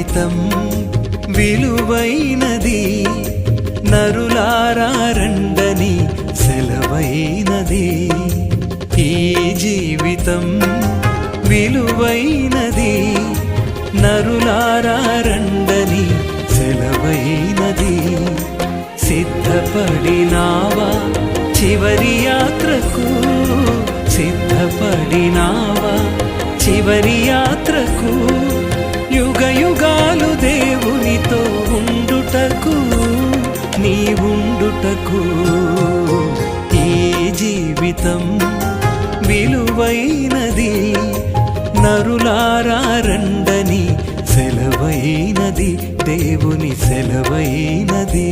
జీవితం విలువైనది, నరులారా రండని సెలవైనది. ఈ జీవితం విలువైనది, నరులారా రండని సెలవైనది. సిద్ధపడినావా చివరి యాత్రకు, సిద్ధపడినావా చివరి యాత్రకు, యుగ యుగాలు దేవునితో ఉండుటకు, నీవుండుటకు. ఈ జీవితం విలువైనది, నరులారా రండని సెలవైనది, దేవుని సెలవైనది.